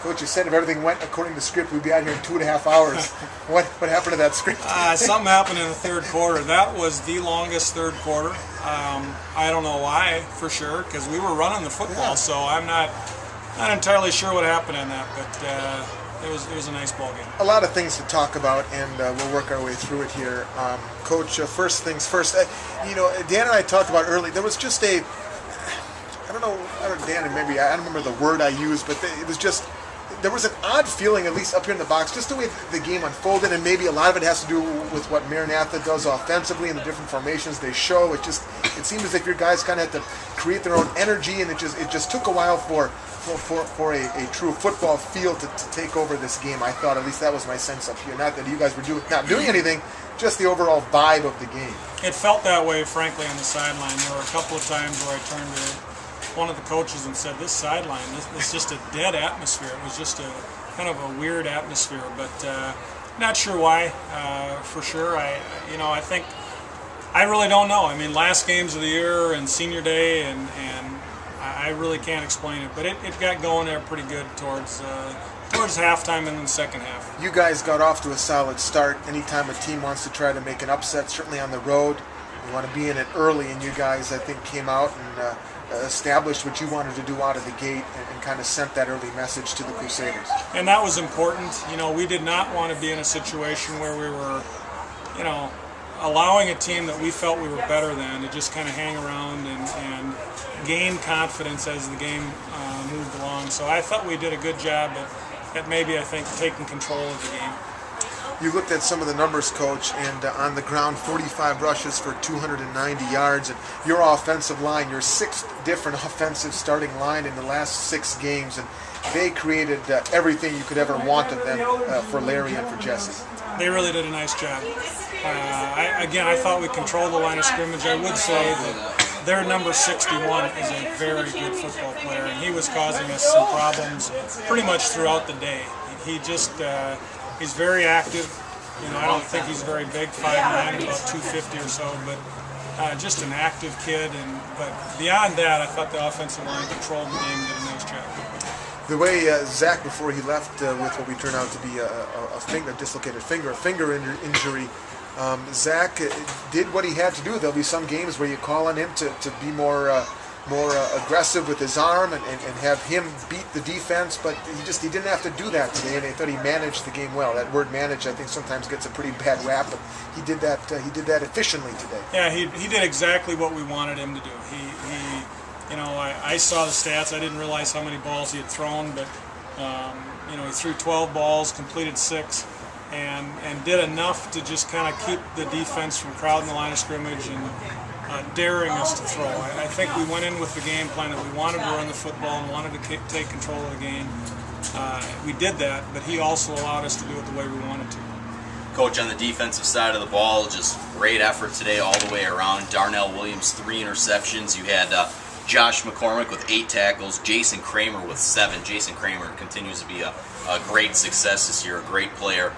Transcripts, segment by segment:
Coach, you said if everything went according to script, we'd be out here in 2.5 hours. What happened to that script? Something happened in the third quarter. That was the longest third quarter. I don't know why, for sure, because we were running the football, so I'm not entirely sure what happened in that, but it was a nice ball game. A lot of things to talk about, and we'll work our way through it here. Coach, first things first. Dan and I talked about early. There was just a, I don't know, Dan, maybe I don't remember the word I used, but it was just, there was an odd feeling, at least up here in the box, just the way the game unfolded, and maybe a lot of it has to do with what Maranatha does offensively and the different formations they show. It seemed as if your guys kind of had to create their own energy, and it just took a while for a true football feel to take over this game. I thought, at least that was my sense up here. Not that you guys were not doing anything, just the overall vibe of the game. It felt that way, frankly, on the sideline. There were a couple of times where I turned to one of the coaches and said, this sideline, it's just a dead atmosphere. It was just a kind of a weird atmosphere, but not sure why. For sure, I think I really don't know. I mean, last games of the year and senior day, and I really can't explain it, but it got going there pretty good towards halftime and then second half. You guys got off to a solid start. Anytime a team wants to try to make an upset, certainly on the road, you want to be in it early, and you guys, I think, came out and established what you wanted to do out of the gate and kind of sent that early message to the Crusaders. And that was important. We did not want to be in a situation where we were, allowing a team that we felt we were better than to just kind of hang around and gain confidence as the game moved along. So I thought we did a good job at maybe, I think, taking control of the game. You looked at some of the numbers, Coach, and on the ground, 45 rushes for 290 yards. And your offensive line, your sixth different offensive starting line in the last 6 games, and they created everything you could ever want of them for Larry and for Jesse. They really did a nice job. I thought we controlled the line of scrimmage. I would say that their number 61 is a very good football player, and he was causing us some problems pretty much throughout the day. He's very active. I don't think he's very big, 5'9", about 250 or so, but just an active kid. But beyond that, I thought the offensive line controlled the game, did a nice job. The way Zach, before he left with what we turned out to be a dislocated finger, a finger injury, Zach did what he had to do. There'll be some games where you call on him to be more aggressive with his arm and have him beat the defense, but he didn't have to do that today, and I thought he managed the game well. That word "manage" I think sometimes gets a pretty bad rap, but he did that efficiently today. Yeah, he did exactly what we wanted him to do. I saw the stats. I didn't realize how many balls he had thrown, but he threw 12 balls, completed 6, and did enough to just kind of keep the defense from crowding the line of scrimmage and daring us to throw. I think we went in with the game plan that we wanted to run the football and wanted to take control of the game. We did that, but he also allowed us to do it the way we wanted to. Coach, on the defensive side of the ball, just great effort today all the way around. Darnell Williams, 3 interceptions. You had Josh McCormick with 8 tackles, Jason Kramer with 7. Jason Kramer continues to be a great success this year, a great player.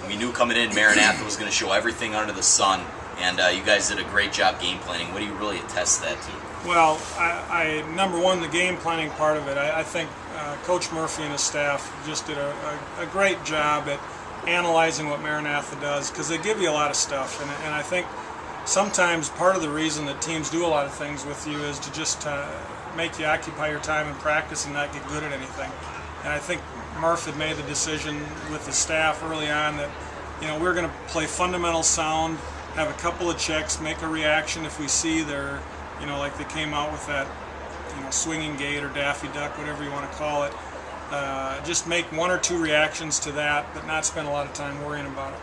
We knew coming in Maranatha was going to show everything under the sun, and you guys did a great job game planning. What do you really attest that to? Well, number one, the game planning part of it, I think Coach Murphy and his staff just did a great job at analyzing what Maranatha does, because they give you a lot of stuff, and I think sometimes part of the reason that teams do a lot of things with you is to just make you occupy your time in practice and not get good at anything. And I think Murph had made the decision with the staff early on that we're going to play fundamental sound, have a couple of checks, make a reaction if we see they're, like they came out with that, swinging gate or Daffy Duck, whatever you want to call it. Just make 1 or 2 reactions to that, but not spend a lot of time worrying about it.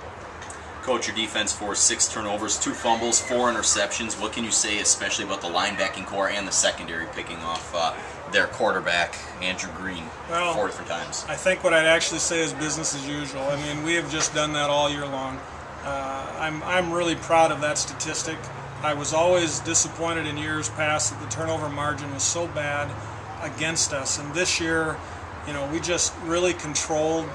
Coach, your defense forced 6 turnovers, 2 fumbles, 4 interceptions. What can you say, especially about the linebacking core and the secondary picking off their quarterback, Andrew Green, 4 different times? I think what I'd actually say is business as usual. I mean, we have just done that all year long. I'm really proud of that statistic. I was always disappointed in years past that the turnover margin was so bad against us, and this year, we just really controlled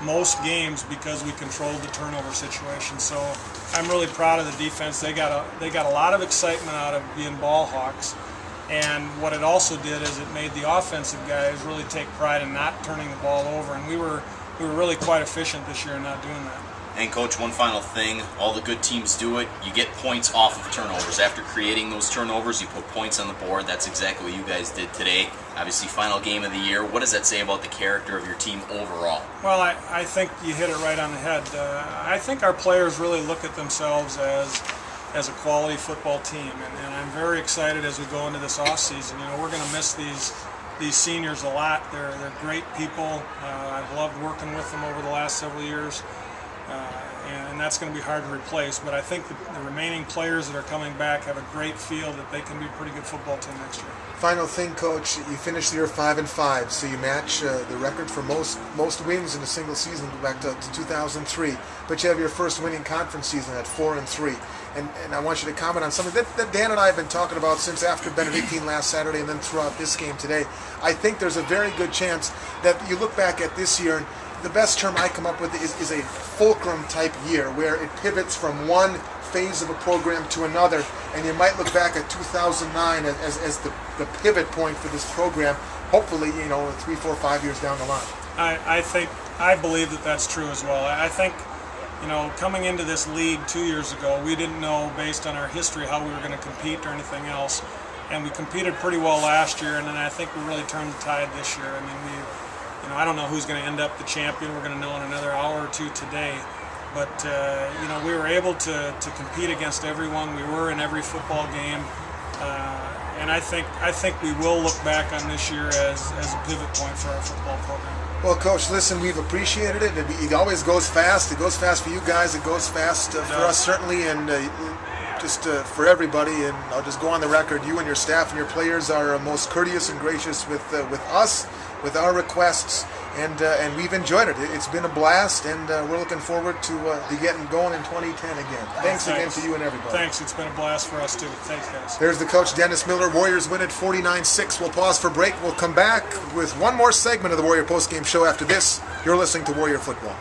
most games because we controlled the turnover situation. So I'm really proud of the defense. They got a lot of excitement out of being ball hawks, And what it also did is it made the offensive guys really take pride in not turning the ball over, and we were really quite efficient this year in not doing that. And Coach, one final thing, all the good teams do it. You get points off of turnovers. After creating those turnovers, you put points on the board. That's exactly what you guys did today. Obviously, final game of the year. What does that say about the character of your team overall? Well, I think you hit it right on the head. I think our players really look at themselves as a quality football team, and I'm very excited as we go into this off season. You know, we're going to miss these seniors a lot. They're great people. I've loved working with them over the last several years. And that's going to be hard to replace. But I think the remaining players that are coming back have a great feel that they can be a pretty good football team next year. Final thing, Coach, you finished the year 5-5, so you match the record for most wins in a single season back to 2003. But you have your first winning conference season at 4-3. And I want you to comment on something that Dan and I have been talking about since after Benedictine last Saturday and then throughout this game today. I think there's a very good chance that you look back at this year, and the best term I come up with is a fulcrum type year, where it pivots from one phase of a program to another, and you might look back at 2009 as the pivot point for this program, hopefully, you know, 3, 4, 5 years down the line. I believe that that's true as well. I think, you know, coming into this league 2 years ago, we didn't know, based on our history, how we were going to compete or anything else, and we competed pretty well last year, and then I think we really turned the tide this year. I mean, I don't know who's going to end up the champion. We're going to know in another hour or two today. But, you know, we were able to compete against everyone. We were in every football game. And I think we will look back on this year as a pivot point for our football program. Well, Coach, listen, we've appreciated it. It always goes fast. It goes fast for you guys. It goes fast for us, certainly, and just for everybody. And I'll just go on the record. You and your staff and your players are most courteous and gracious with us, with our requests, and we've enjoyed it. It's been a blast, and we're looking forward to getting going in 2010 again. Thanks again to you and everybody. Thanks. It's been a blast for us, too. Thanks, guys. There's the coach, Dennis Miller. Warriors win at 49-6. We'll pause for break. We'll come back with one more segment of the Warrior Postgame Show after this. You're listening to Warrior Football.